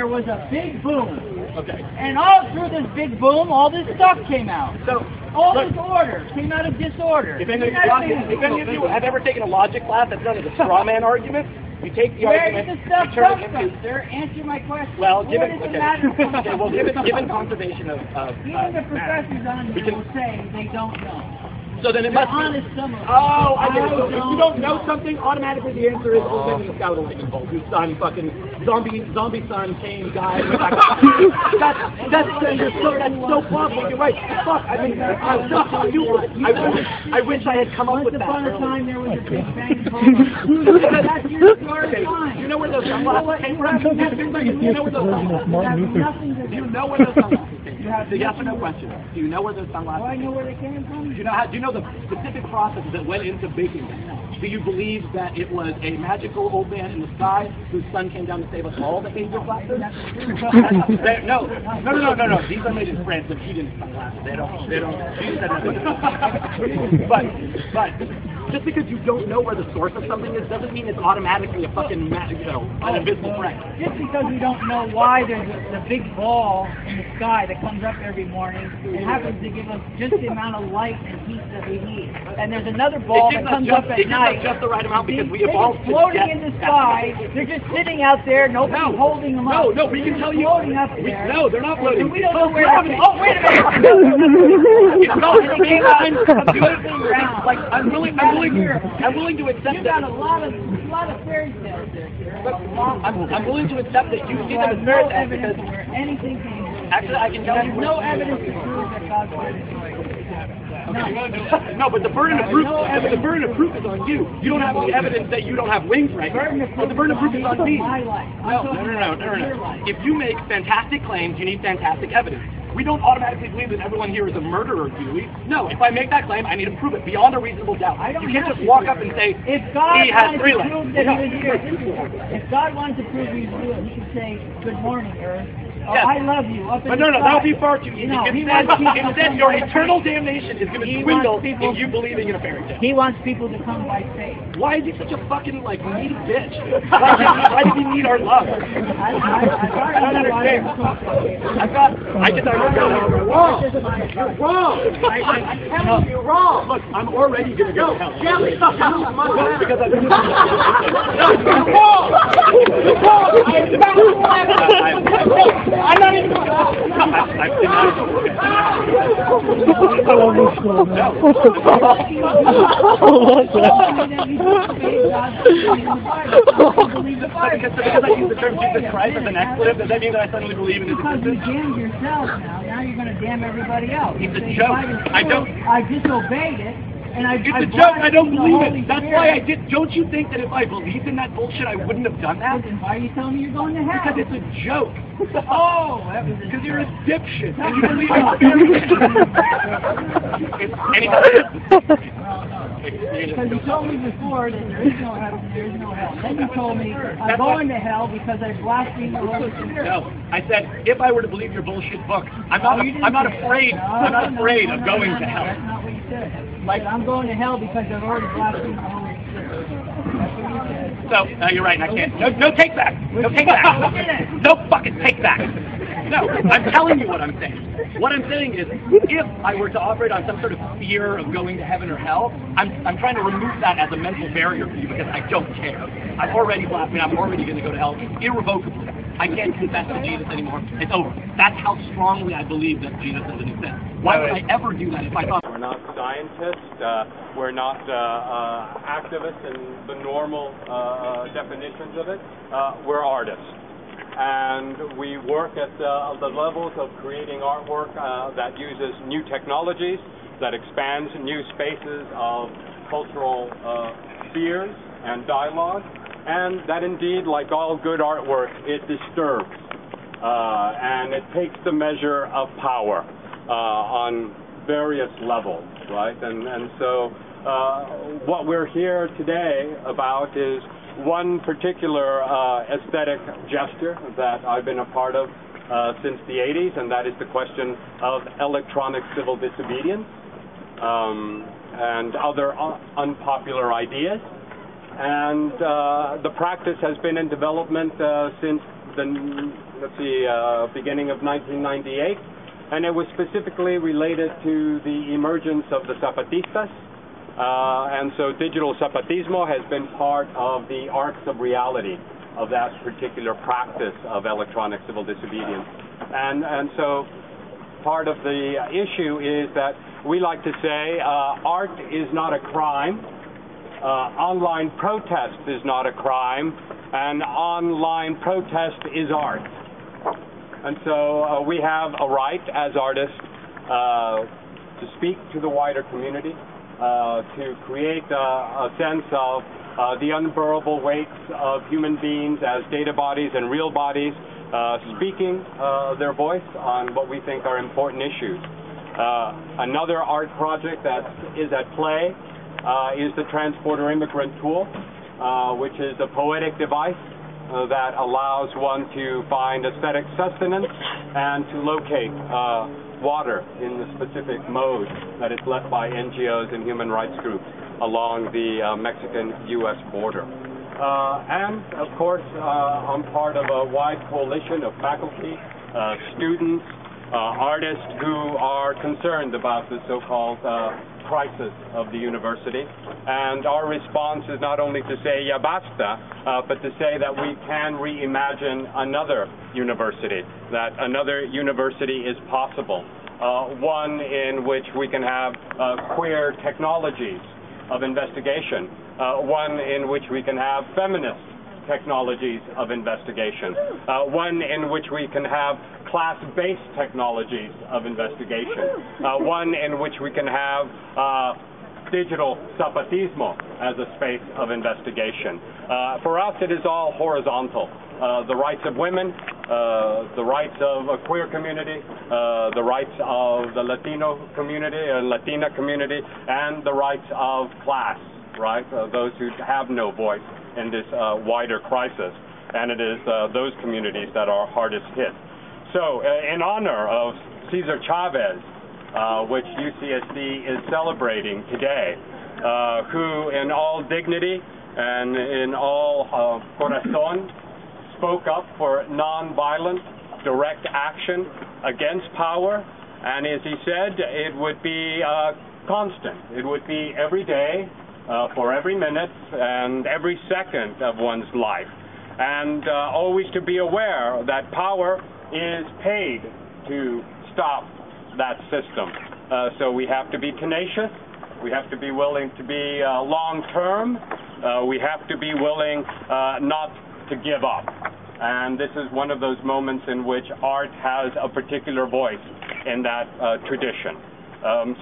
there was a big boom. Okay. And all through this big boom, all this stuff came out. So, all this order came out of disorder. If any of you have ever taken a logic class that's done as a straw man argument, you take the Where argument, did the stuff you turn come it from, into... sir? Answer my question. Well, Where does the matter come okay, well, given conservation of even the professors on here will say they don't know. So then it must be... honest some of them. Oh, I get it. So if you don't know something, automatically the answer is open the scout lightning bolt. Whose son, fucking zombie son came, died. That's so plausible. You're right. Fuck. I mean, I wish I had come up with that. Once upon a time there was a big bang boom. That's your story. Do you know where those sunglasses came from? Do you know where those sunglasses came from? Do you know where those sunglasses came from? The yes or no question. Do you know where those sunglasses came from? Do I know where they came from? Do you know the specific process that went into making them? Do you believe that it was a magical old man in the sky whose son came down to save us all that made your glasses? No. These are made in France, and he didn't sunglasses. They don't. She said nothing. But just because you don't know where the source of something is doesn't mean it's automatically a fucking magic, an invisible threat. Just because we don't know why there's a big ball in the sky that comes up every morning, it happens to give us just the amount of light and heat that we need. And there's another ball that comes up at night. Just the right amount because we evolved to floating in the sky. They're just sitting out there. Nobody's holding them up. No, we can tell you. Floating up there. No, they're not floating. And we don't know where they're going. Oh, wait a minute. It's not. They came out completely round. Like I'm willing to accept you that. Got a lot of fairy tales there. I'm willing to accept that you see them as fairy tales because anything came. Actually, I can tell you. There's no evidence to prove that God created it. No, but the burden of proof. The burden of proof is on you. You don't have any evidence that you don't have wings right now. But the burden of proof is on me. No. If you make fantastic claims, you need fantastic evidence. We don't automatically believe that everyone here is a murderer, do we? No. If I make that claim, I need to prove it beyond a reasonable doubt. You can't just walk up and say he has 3 legs. If God wanted to prove he was real, he could say, "Good morning, Earth." Oh, yes. I love you. Up in but no, that would be far too easy. No, instead, your eternal damnation is going to dwindle in you believing in a fairy tale. He wants people to come by faith. Why is he such a fucking, needy bitch? Why does he need our love? I don't understand. I just don't know. You're wrong. You're wrong. I'm telling you, you're wrong. Look, I'm already going to go to hell. Jelly, because I'm you're wrong. You're wrong. I'm not even going to Because I use the term Jesus Christ as an expletive, does that mean that I suddenly believe in his existence? Because you damned yourself now you're going to damn everybody else. It's a joke. I disobeyed it. It's a joke. I don't believe it. That's why I did. Don't you think that if I believed in that bullshit, I wouldn't have done that? Then why are you telling me you're going to hell? Because it's a joke. Oh, that was because you're a dipshit and you believe in Because you told me before that there is no heaven, there is no hell. Then you told me I'm going to hell because I blasphemed the Holy Spirit. No, I said if I were to believe your bullshit book, I'm not afraid of going to hell. That's not what you said. I'm going to hell because I've already blasphemed the Holy Spirit. That's what you said. So, you're right, and I can't. No take back. No take back. No fucking take back. No, I'm telling you what I'm saying. What I'm saying is, if I were to operate on some sort of fear of going to heaven or hell, I'm trying to remove that as a mental barrier for you because I don't care. I'm already blaspheming. I'm already going to go to hell irrevocably. I can't confess to Jesus anymore. It's over. That's how strongly I believe that Jesus doesn't exist. Why would I ever do that if I thought... We're not scientists. We're not activists in the normal definitions of it. We're artists. And we work at the levels of creating artwork that uses new technologies, that expands new spaces of cultural spheres and dialogue, and that indeed, like all good artwork, it disturbs. And it takes the measure of power on various levels, right? And so what we're here today about is one particular aesthetic gesture that I've been a part of since the 80s, and that is the question of electronic civil disobedience and other unpopular ideas. And the practice has been in development since beginning of 1998, and it was specifically related to the emergence of the Zapatistas. And so digital Zapatismo has been part of the arcs of reality of that particular practice of electronic civil disobedience. And so part of the issue is that we like to say art is not a crime, online protest is not a crime, and online protest is art. And so we have a right as artists to speak to the wider community, to create a sense of the unbearable weights of human beings as data bodies and real bodies, speaking their voice on what we think are important issues. Another art project that is at play is the transporter immigrant tool, which is a poetic device that allows one to find aesthetic sustenance and to locate water in the specific mode that is left by NGOs and human rights groups along the Mexican-U.S. border. And, of course, I'm part of a wide coalition of faculty, students, artists who are concerned about the so-called crisis of the university. And our response is not only to say, ya basta, but to say that we can reimagine another university, that another university is possible, one in which we can have queer technologies of investigation, one in which we can have feminist technologies of investigation, one in which we can have class-based technologies of investigation, one in which we can have digital Zapatismo as a space of investigation. For us, it is all horizontal. The rights of women, the rights of a queer community, the rights of the Latino community and Latina community, and the rights of class, right? Those who have no voice in this wider crisis. And it is those communities that are hardest hit. So, in honor of Cesar Chavez, which UCSD is celebrating today, who in all dignity and in all corazon spoke up for nonviolent, direct action against power, and as he said, it would be constant. It would be every day, for every minute and every second of one's life. And always to be aware that power is paid to stop that system. So we have to be tenacious. We have to be willing to be long-term. We have to be willing not to give up. And this is one of those moments in which art has a particular voice in that tradition.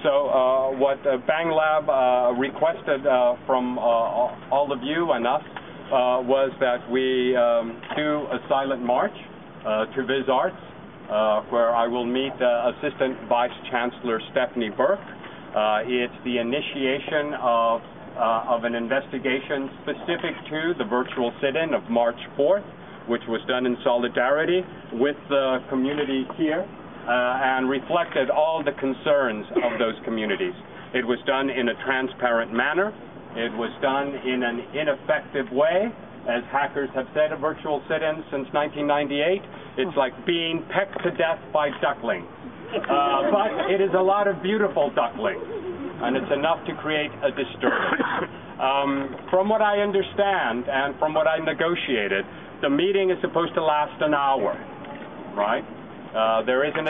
So what Bang Lab requested from all of you and us was that we do a silent march to Viz Arts, where I will meet Assistant Vice Chancellor Stephanie Burke. It's the initiation of an investigation specific to the virtual sit-in of March 4th, which was done in solidarity with the community here and reflected all the concerns of those communities. It was done in a transparent manner. It was done in an ineffective way. As hackers have said of virtual sit-ins since 1998, it's like being pecked to death by ducklings. But it is a lot of beautiful ducklings, and it's enough to create a disturbance. From what I understand and from what I negotiated, the meeting is supposed to last an hour, right? There is an